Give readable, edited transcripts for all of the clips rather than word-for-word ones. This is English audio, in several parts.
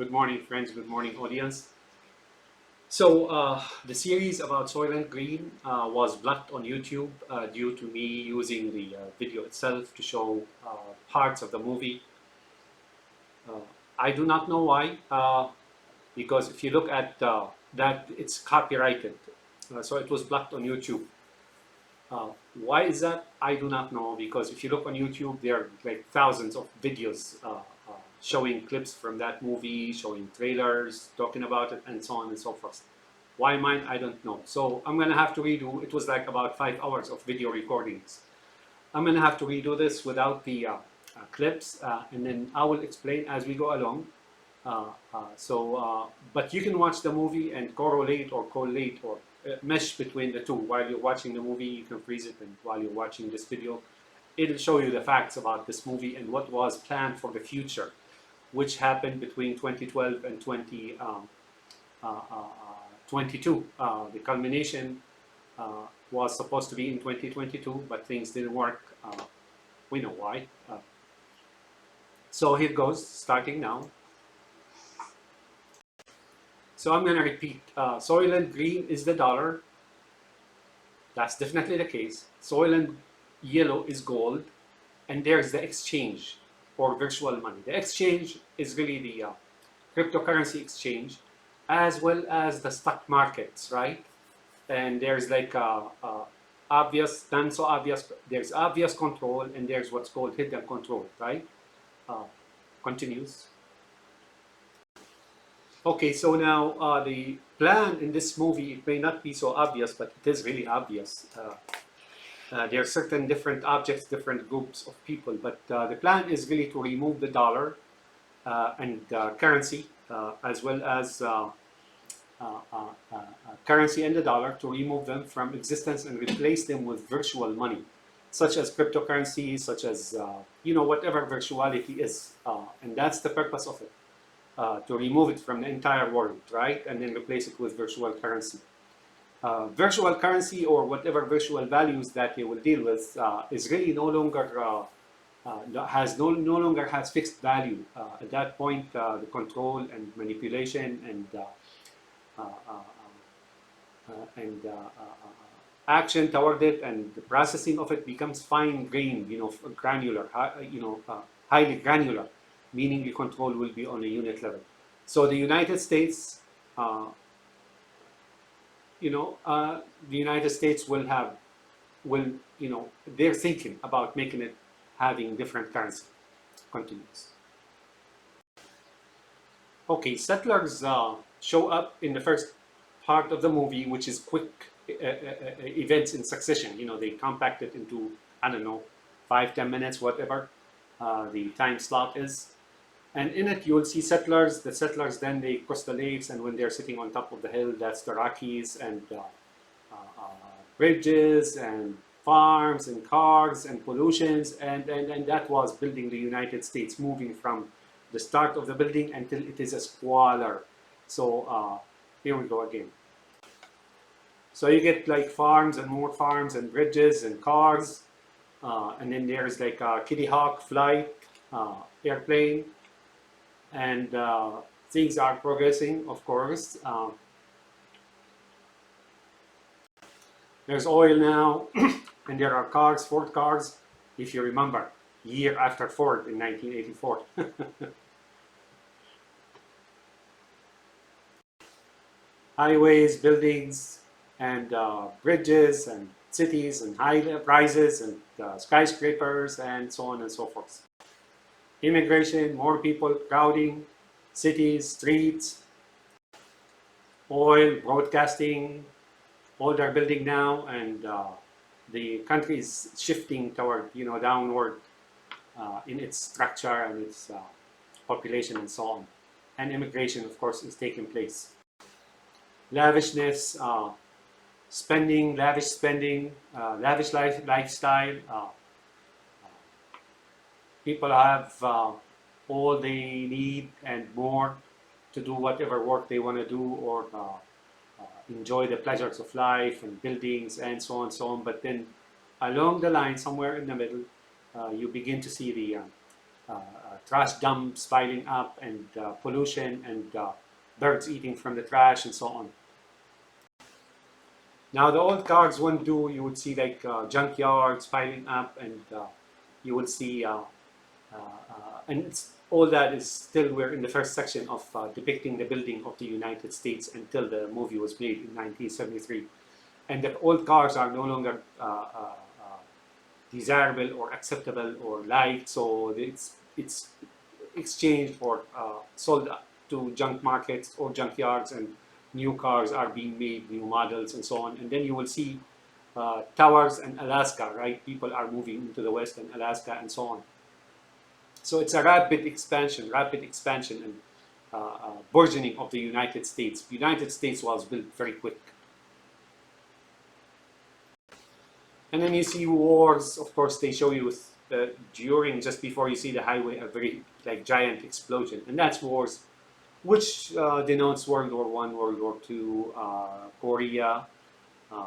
Good morning, friends. Good morning, audience. So, the series about Soylent Green was blocked on YouTube due to me using the video itself to show parts of the movie. Uh, I do not know why, because if you look at that, it's copyrighted. So it was blocked on YouTube. Why is that? I do not know, because if you look on YouTube, there are like thousands of videos showing clips from that movie, showing trailers, talking about it, and so on and so forth. Why mine? I don't know. So I'm gonna have to redo. It was like about 5 hours of video recordings. I'm gonna have to redo this without the clips, and then I will explain as we go along. But you can watch the movie and correlate or collate or mesh between the two. While you're watching the movie, you can freeze it, and while you're watching this video, it'll show you the facts about this movie and what was planned for the future, which happened between 2012 and 2022. The culmination was supposed to be in 2022, but things didn't work. We know why. So here goes, starting now. So I'm going to repeat. Soylent Green is the dollar. That's definitely the case. Soylent Yellow is gold. And there's the exchange or virtual money. The exchange is really the cryptocurrency exchange, as well as the stock markets, right? And there's like obvious, not so obvious, there's obvious control, and there's what's called hidden control, right? Uh, Continues. Okay, so now the plan in this movie, it may not be so obvious, but it is really obvious. There are certain different objects, different groups of people, but the plan is really to remove the dollar and currency, as well as currency and the dollar, to remove them from existence and replace them with virtual money, such as cryptocurrency, such as, whatever virtuality is. And that's the purpose of it. To remove it from the entire world, right? And then replace it with virtual currency. Virtual currency, or whatever virtual values that they will deal with, is really no longer no longer has fixed value. At that point, the control and manipulation and action toward it and the processing of it becomes fine-grained, granular, highly granular, meaning the control will be on a unit level. So the United States, the United States they're thinking about making it having different currency. Continues. Okay, settlers show up in the first part of the movie, which is quick events in succession. They compact it into, I don't know, 5-10 minutes, whatever the time slot is. And in it, you will see settlers. The settlers then they cross the lakes, and when they're sitting on top of the hill, that's the Rockies, and bridges and farms and cars and pollutions, and that was building the United States, moving from the start of the building until it is a squalor. So here we go again. So you get like farms and more farms and bridges and cars, and then there's like a Kitty Hawk flight, airplane. And things are progressing, of course. There's oil now, and there are cars, Ford cars, if you remember, year after Ford in 1984. Highways, buildings, and bridges, and cities, and high rises, and skyscrapers, and so on and so forth. Immigration, more people crowding, cities, streets, oil, broadcasting, all they're building now, and the country is shifting toward, downward in its structure and its population and so on. And immigration, of course, is taking place. Lavishness, lavish spending, lavish lifestyle. People have all they need and more to do whatever work they want to do, or enjoy the pleasures of life and buildings and so on and so on. But then along the line, somewhere in the middle, you begin to see the trash dumps piling up, and pollution, and birds eating from the trash, and so on. Now the old cars wouldn't do. You would see like junkyards piling up, and you would see, and all that is still, we're in the first section of depicting the building of the United States until the movie was made in 1973. And the old cars are no longer desirable or acceptable or liked, so it's exchanged or sold to junk markets or junkyards, and new cars are being made, new models, and so on. And then you will see towers in Alaska, right? People are moving into the West and Alaska, and so on. So it's a rapid expansion and burgeoning of the United States. The United States was built very quick. And then you see wars. Of course, they show you during, just before you see the highway, a very like giant explosion, and that's wars, which denotes World War I, World War II, Korea, uh,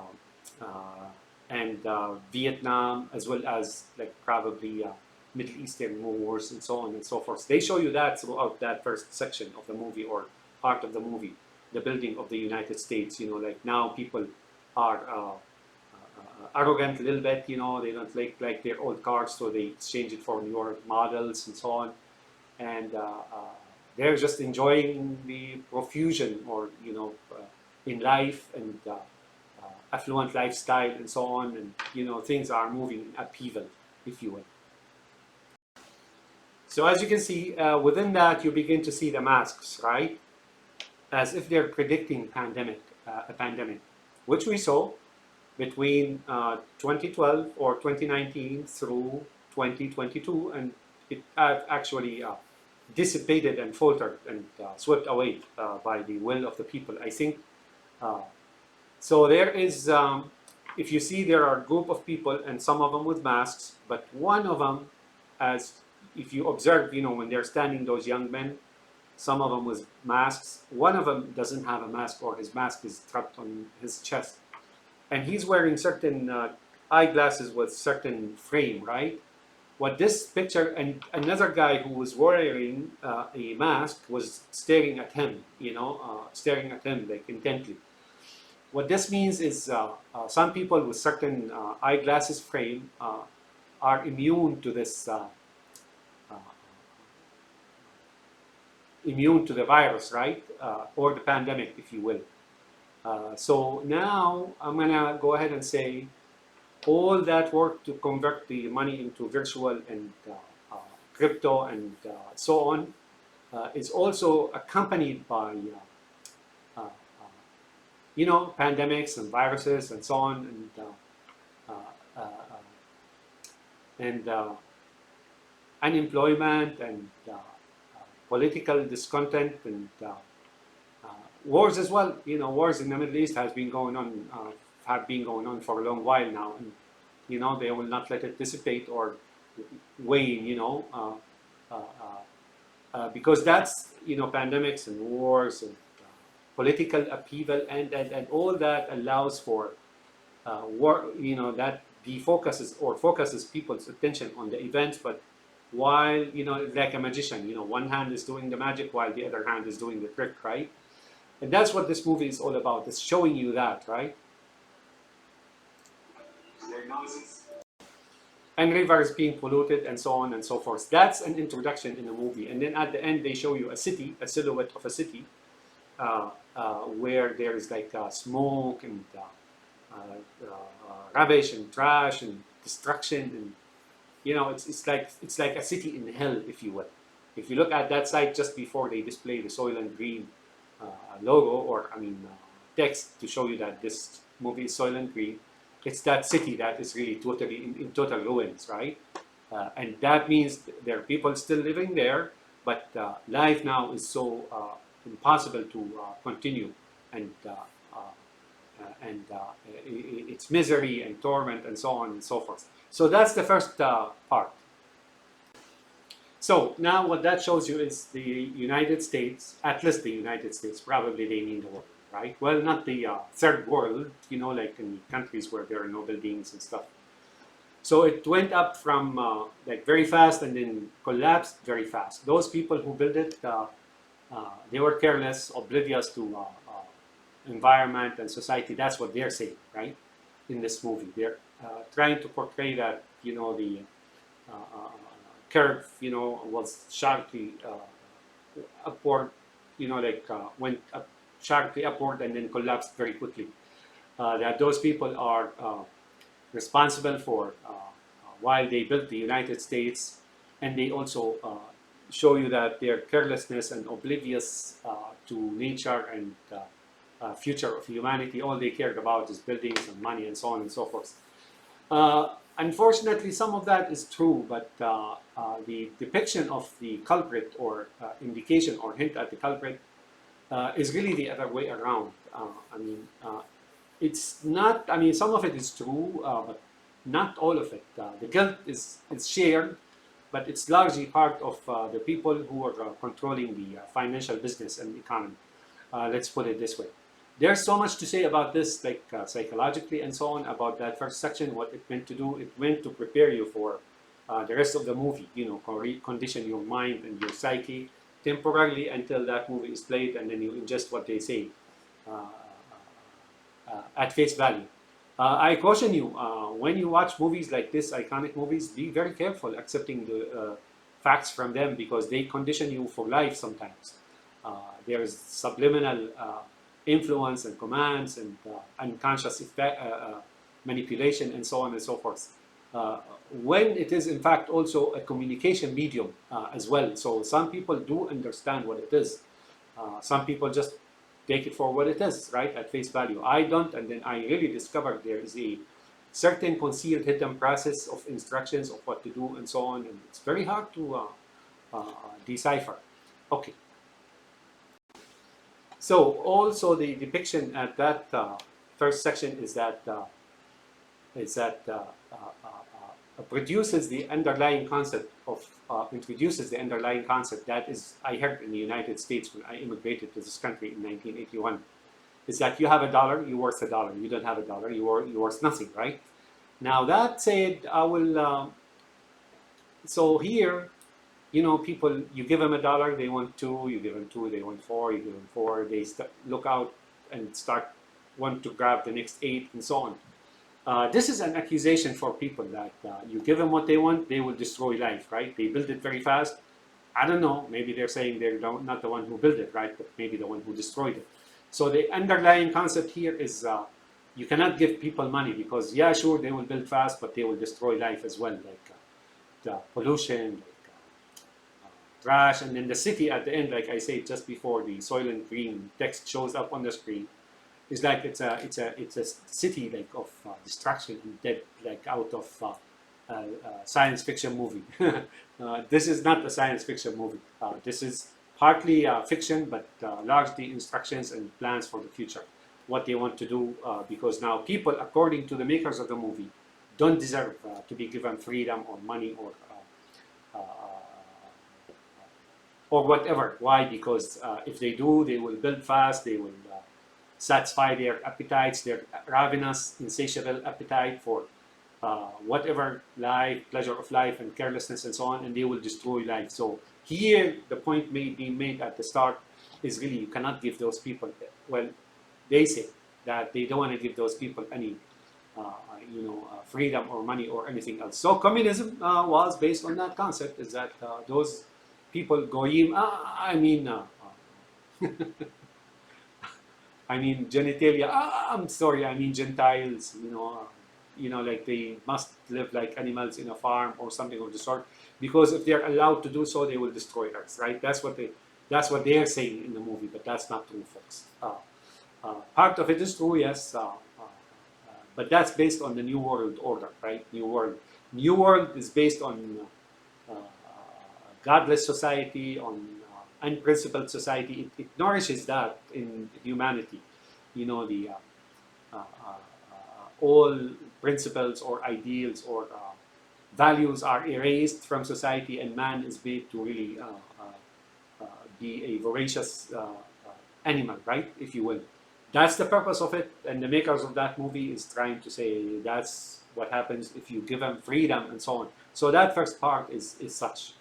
uh, and Vietnam, as well as like probably Middle Eastern wars, and so on and so forth. They show you that throughout that first section of the movie, or part of the movie, the building of the United States. You know, like now people are arrogant a little bit. You know, they don't like their old cars, so they exchange it for newer models and so on. And they're just enjoying the profusion, or in life, and affluent lifestyle, and so on. And things are moving in upheaval, if you will. So as you can see, within that, you begin to see the masks, right? As if they're predicting a pandemic, which we saw between 2012 or 2019 through 2022, and it actually dissipated and faltered and swept away by the will of the people, I think. So there is, if you see, there are a group of people, and some of them with masks, but one of them, as if you observe, when they're standing, those young men, some of them with masks, one of them doesn't have a mask, or his mask is strapped on his chest. And he's wearing certain eyeglasses with certain frame, right? What this picture, and another guy who was wearing a mask was staring at him, staring at him like intently. What this means is some people with certain eyeglasses frame are immune to this, immune to the virus, right? Or the pandemic, if you will. So now I'm gonna go ahead and say all that work to convert the money into virtual and crypto and so on is also accompanied by pandemics and viruses and so on, and unemployment and political discontent and wars as well. Wars in the Middle East have been going on for a long while now, and they will not let it dissipate or wane. Because that's pandemics and wars and political upheaval, and all that allows for war. That focuses people's attention on the events, but while like a magician, one hand is doing the magic while the other hand is doing the trick, right? And that's what this movie is all about. It's showing you that, right? And rivers being polluted, and so on and so forth. That's an introduction in the movie. And then at the end, they show you a city, a silhouette of a city, where there is like smoke and rubbish and trash and destruction, and it's like a city in hell, if you will. If you look at that site just before they display the Soylent Green logo, or text to show you that this movie is Soylent Green, it's that city that is really totally in total ruins, right? And that means there are people still living there, but life now is so impossible to continue, and it's misery and torment and so on and so forth. So that's the first part. So now what that shows you is the United States, at least the United States, probably they mean the world, right? Well, not the third world, like in countries where there are no buildings and stuff. So it went up from like very fast and then collapsed very fast. Those people who built it, they were careless, oblivious to environment and society. That's what they're saying, right? In this movie, they're trying to portray that the curve, was sharply upward, like went up sharply upward and then collapsed very quickly. That those people are responsible for while they built the United States, and they also show you that their carelessness and oblivious to nature and future of humanity. All they cared about is buildings and money and so on and so forth. Unfortunately, some of that is true, but the depiction of the culprit or indication or hint at the culprit is really the other way around. I mean, it's not, I mean, some of it is true, but not all of it. The guilt is shared, but it's largely part of the people who are controlling the financial business and economy. Let's put it this way. There's so much to say about this, like psychologically and so on, about that first section, what it meant to do. It meant to prepare you for the rest of the movie, condition your mind and your psyche temporarily until that movie is played, and then you ingest what they say uh, at face value. I caution you, when you watch movies like this, iconic movies, be very careful accepting the facts from them, because they condition you for life sometimes. There is subliminal influence and commands and unconscious effect, manipulation and so on and so forth. When it is in fact also a communication medium as well. So some people do understand what it is. Some people just take it for what it is, right, at face value. I don't, and then I really discovered there is a certain concealed hidden process of instructions of what to do and so on, and it's very hard to decipher. Okay. So also the depiction at that first section produces the underlying concept of introduces the underlying concept that is I heard in the United States when I immigrated to this country in 1981. Is that you have a dollar, you're worth a dollar. You don't have a dollar, you're worth nothing, right? Now that said, I will. So here, people, you give them a dollar, they want two. You give them two, they want four. You give them four, they look out and start want to grab the next eight, and so on. This is an accusation for people that you give them what they want, they will destroy life, right? They build it very fast. I don't know, maybe they're saying they're not the one who built it, right? But maybe the one who destroyed it. So the underlying concept here is you cannot give people money because, yeah, sure, they will build fast, but they will destroy life as well, like the pollution, like trash, and then the city at the end, like I said just before, the Soylent Green text shows up on the screen. It's like it's a city like of destruction and dead, like out of science fiction movie. This is not a science fiction movie. This is partly fiction, but largely instructions and plans for the future. What they want to do, because now people, according to the makers of the movie, don't deserve to be given freedom or money or whatever. Why? Because if they do, they will build fast. They will satisfy their appetites, their ravenous, insatiable appetite for whatever life, pleasure of life, and carelessness, and so on, and they will destroy life. So here, the point being made at the start is really you cannot give those people. Well, they say that they don't want to give those people any, freedom or money or anything else. So communism was based on that concept: is that those people, goyim, I mean genitalia. I'm sorry. I mean Gentiles. Like they must live like animals in a farm or something of the sort. Because if they're allowed to do so, they will destroy Earth. Right? That's what they are saying in the movie. But that's not true, folks. Part of it is true, yes. But that's based on the New World Order, right? New World. New World is based on godless society, on unprincipled society. It nourishes that in humanity. The all principles or ideals or values are erased from society, and man is made to really be a voracious animal, right? If you will, That's the purpose of it, and the makers of that movie is trying to say that's what happens if you give them freedom and so on. So that first part is such.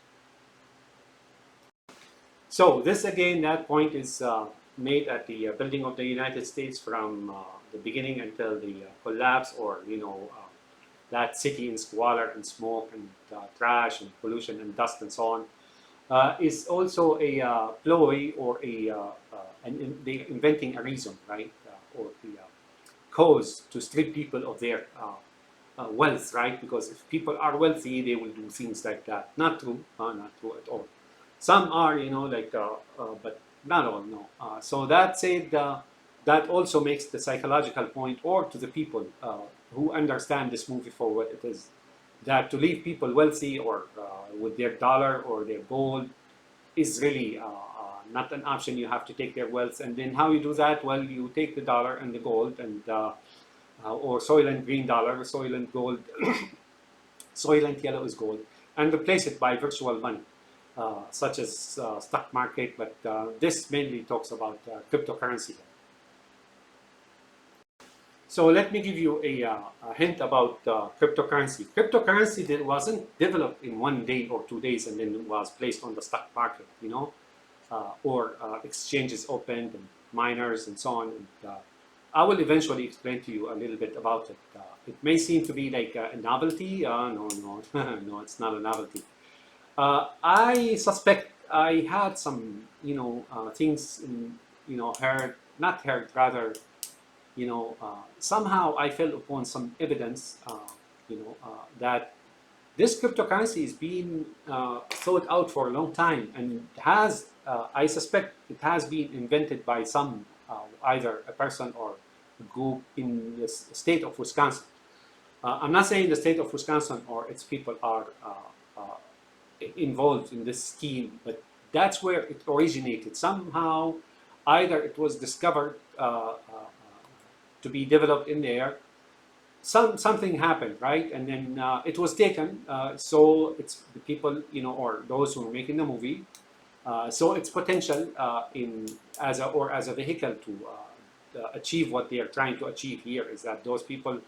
So this again, that point is made at the building of the United States from the beginning until the collapse, or that city in squalor and smoke and trash and pollution and dust and so on, is also a ploy, or they inventing a reason, right, or the cause to strip people of their wealth, right? Because if people are wealthy, they will do things like that. Not true, not true at all. Some are, but not all, no. So that said, that also makes the psychological point, or to the people who understand this movie for what it is, that to leave people wealthy, or with their dollar or their gold, is really not an option. You have to take their wealth, and then how you do that? Well, you take the dollar and the gold, and or Soylent Green dollar, Soylent gold, Soylent yellow is gold, and replace it by virtual money, such as stock market. But this mainly talks about cryptocurrency. So let me give you a hint about cryptocurrency. Cryptocurrency that wasn't developed in 1 day or 2 days and then was placed on the stock market, or exchanges opened and miners and so on. And, I will eventually explain to you a little bit about it. It may seem to be like a novelty. No, no, it's not a novelty. I suspect I had some, things, heard, not heard, rather, somehow I fell upon some evidence, that this cryptocurrency is being thought out for a long time, and has, I suspect, it has been invented by some, either a person or a group in the state of Wisconsin. I'm not saying the state of Wisconsin or its people are involved in this scheme, but that's where it originated. Somehow, either it was discovered to be developed in there, something happened, right? And then it was taken. So it's the people, or those who are making the movie. So its potential in as a vehicle to achieve what they are trying to achieve here, is that those people,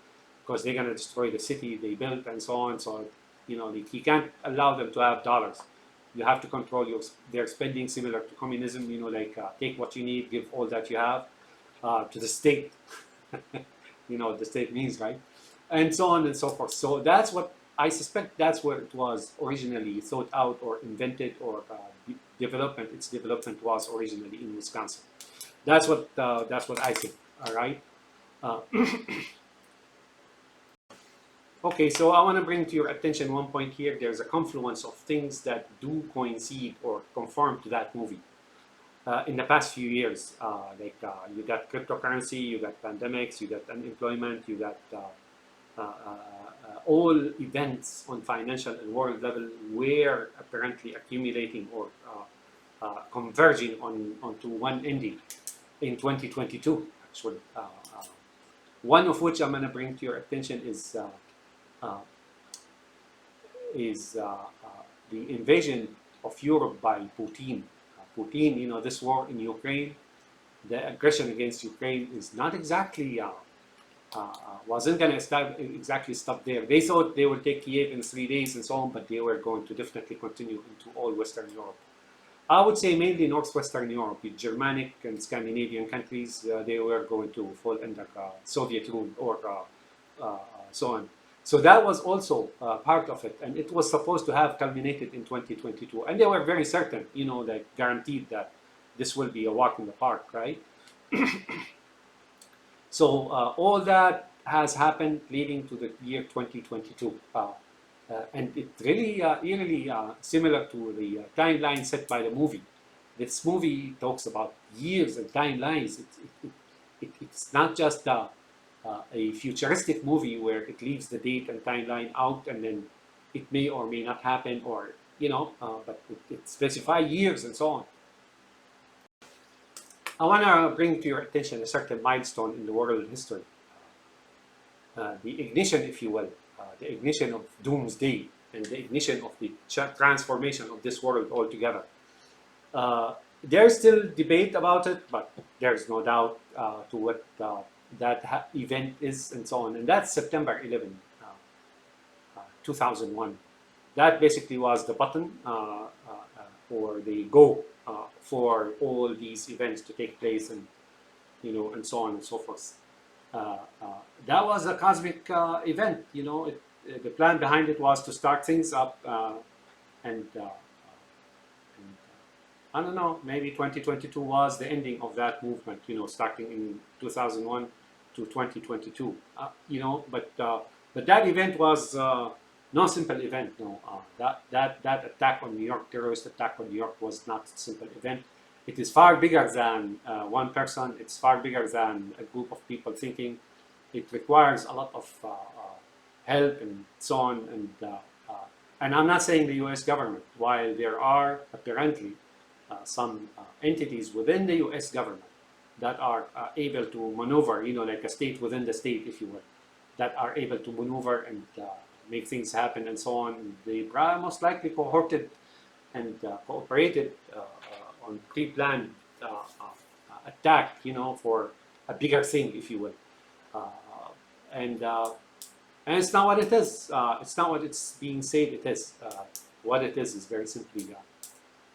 because they're going to destroy the city they built and so on. So you can't allow them to have dollars. You have to control their spending, similar to communism. Take what you need, give all that you have to the state. What the state means, right? And so on and so forth. So that's what I suspect. That's where it was originally thought out or invented, or development. Its development was originally in Wisconsin. That's what I think. All right. Uh, okay, so I want to bring to your attention one point here. There's a confluence of things that do coincide or conform to that movie. In the past few years, you got cryptocurrency, you got pandemics, you got unemployment, you got all events on financial and world level were apparently accumulating, or converging onto one ending in 2022. Actually, one of which I'm going to bring to your attention is uh, the invasion of Europe by Putin. Putin, this war in Ukraine, the aggression against Ukraine is not exactly, wasn't going to exactly stop there. They thought they would take Kiev in 3 days and so on, but they were going to definitely continue into all Western Europe. I would say mainly Northwestern Europe, the Germanic and Scandinavian countries, they were going to fall under Soviet rule, or so on. So that was also part of it, and it was supposed to have culminated in 2022. And they were very certain, guaranteed that this will be a walk in the park, right? So all that has happened leading to the year 2022. And it really, eerily similar to the timeline set by the movie. This movie talks about years and timelines. It's not just a futuristic movie where it leaves the date and timeline out, and then it may or may not happen, or but it specifies years and so on. I want to bring to your attention a certain milestone in the world history, the ignition, if you will, the ignition of doomsday, and the ignition of the transformation of this world altogether. There's still debate about it, but there's no doubt to what that event is and so on. And that's September 11, 2001. That basically was the button or the go for all these events to take place, and and so on and so forth. Uh, uh, that was a cosmic event. The plan behind it was to start things up, and I don't know, maybe 2022 was the ending of that movement, starting in 2001 to 2022. But that event was no simple event. No, that attack on New York, terrorist attack on New York, was not a simple event. It is far bigger than one person. It's far bigger than a group of people thinking. It requires a lot of help and so on. And I'm not saying the U.S. government, while there are apparently some entities within the U.S. government that are able to maneuver, like a state within the state, if you will, that are able to maneuver and make things happen and so on. They most likely cohorted and cooperated on pre-planned attack, for a bigger thing, if you will. Uh, and and it's not what it is. It's not what it's being said it is. What it is very simply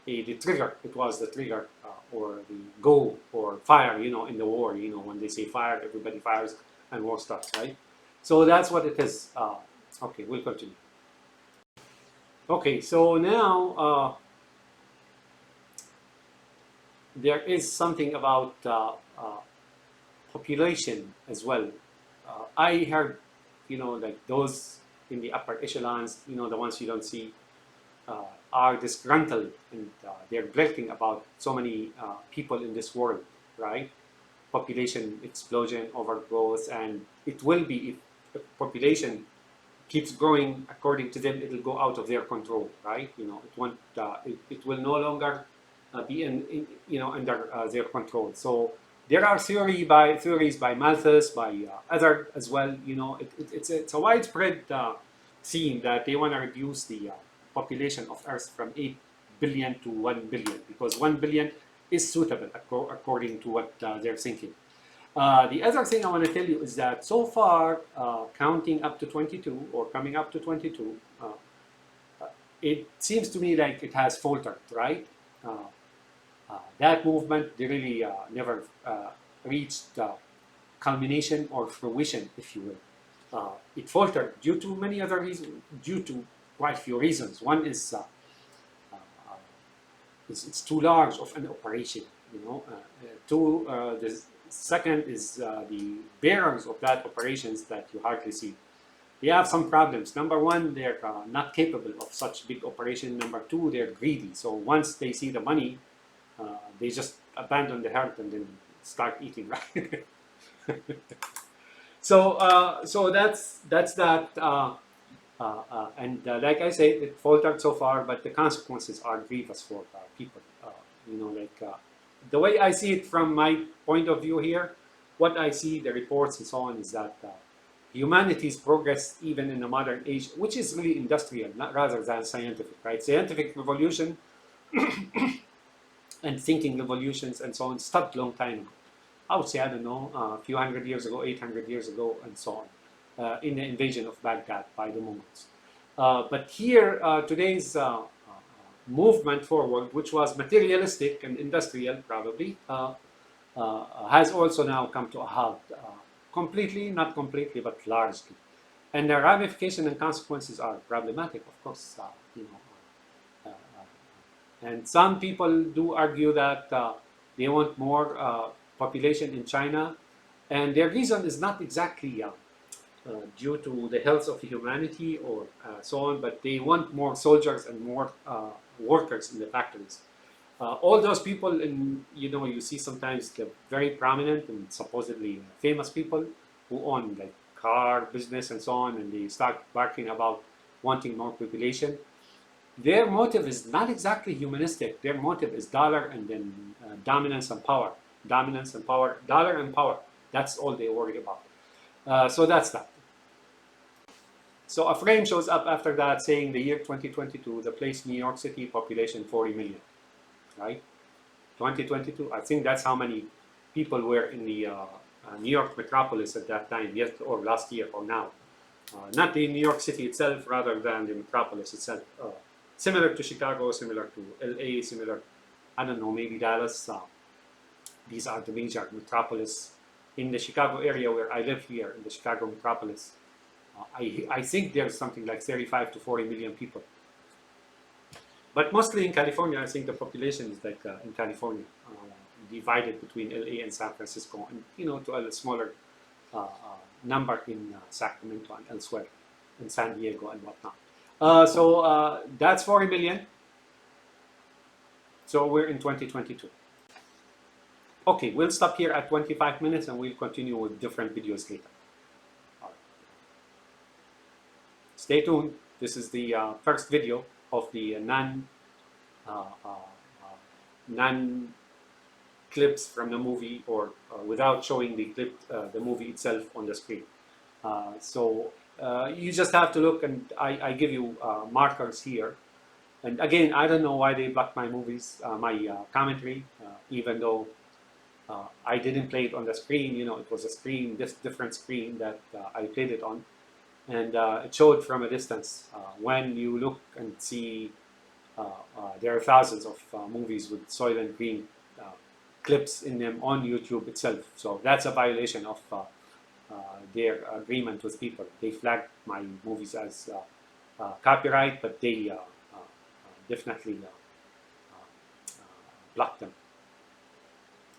the trigger. It was the trigger or the go or fire, in the war. When they say fire, everybody fires and war starts, right? So that's what it is. Okay, we'll continue. Okay, so now there is something about population as well. I heard, like those in the upper echelons, the ones you don't see, are disgruntled, and they're gloating about so many people in this world, right? Population explosion, overgrowth, and it will be if the population keeps growing according to them, it'll go out of their control, right? It won't. It will no longer be under their control. So there are theories by Malthus, by other as well. It's a widespread theme that they want to reduce the population of Earth from 8 billion to 1 billion, because 1 billion is suitable according to what they're thinking. The other thing I want to tell you is that so far, counting up to 22 or coming up to 22, it seems to me like it has faltered, right? That movement they really never reached culmination or fruition, if you will. It faltered due to many other reasons, due to quite a few reasons. One is uh, it's too large of an operation, two, the second is the bearers of that operations that you hardly see. They have some problems. Number one, they're not capable of such big operation. Number two, they're greedy. So once they see the money, they just abandon the herd and then start eating, right? So that's that. And like I said, it faltered so far, but the consequences are grievous for people. The way I see it from my point of view here, what I see, the reports and so on, is that humanity's progress, even in the modern age, which is really industrial, not rather than scientific, right? Scientific revolution and thinking revolutions and so on stopped long time ago. I would say, I don't know, a few hundred years ago, 800 years ago, and so on, in the invasion of Baghdad by the Mughals. But here, today's movement forward, which was materialistic and industrial, probably, has also now come to a halt. Completely, not completely, but largely. And the ramifications and consequences are problematic, of course. And some people do argue that they want more population in China, and their reason is not exactly due to the health of humanity or so on, but they want more soldiers and more workers in the factories. All those people, you see sometimes the very prominent and supposedly famous people who own like car business and so on, and they start barking about wanting more population. Their motive is not exactly humanistic. Their motive is dollar and then dominance and power. Dominance and power, dollar and power. That's all they worry about. So that's that. So a frame shows up after that saying the year 2022, the place New York City, population 40 million, right? 2022. I think that's how many people were in the New York metropolis at that time, yes, or last year or now. Not the New York City itself, rather than the metropolis itself. Similar to Chicago, similar to LA, similar, I don't know, maybe Dallas. These are the major metropolis. In the Chicago area where I live here, in the Chicago metropolis, I think there's something like 35 to 40 million people. But mostly in California, I think the population is like in California, divided between LA and San Francisco, and to a smaller number in Sacramento and elsewhere, in San Diego and whatnot. So that's 40 million. So we're in 2022. Okay, we'll stop here at 25 minutes and we'll continue with different videos later. All right. Stay tuned. This is the first video of the non clips from the movie, or without showing the clip, the movie itself on the screen. So you just have to look, and I give you markers here. And again, I don't know why they blocked my movies, my commentary, even though I didn't play it on the screen. It was a screen, this different screen that I played it on, and it showed from a distance. When you look and see, there are thousands of movies with Soylent Green clips in them on YouTube itself. So that's a violation of their agreement with people. They flagged my movies as copyright, but they definitely blocked them.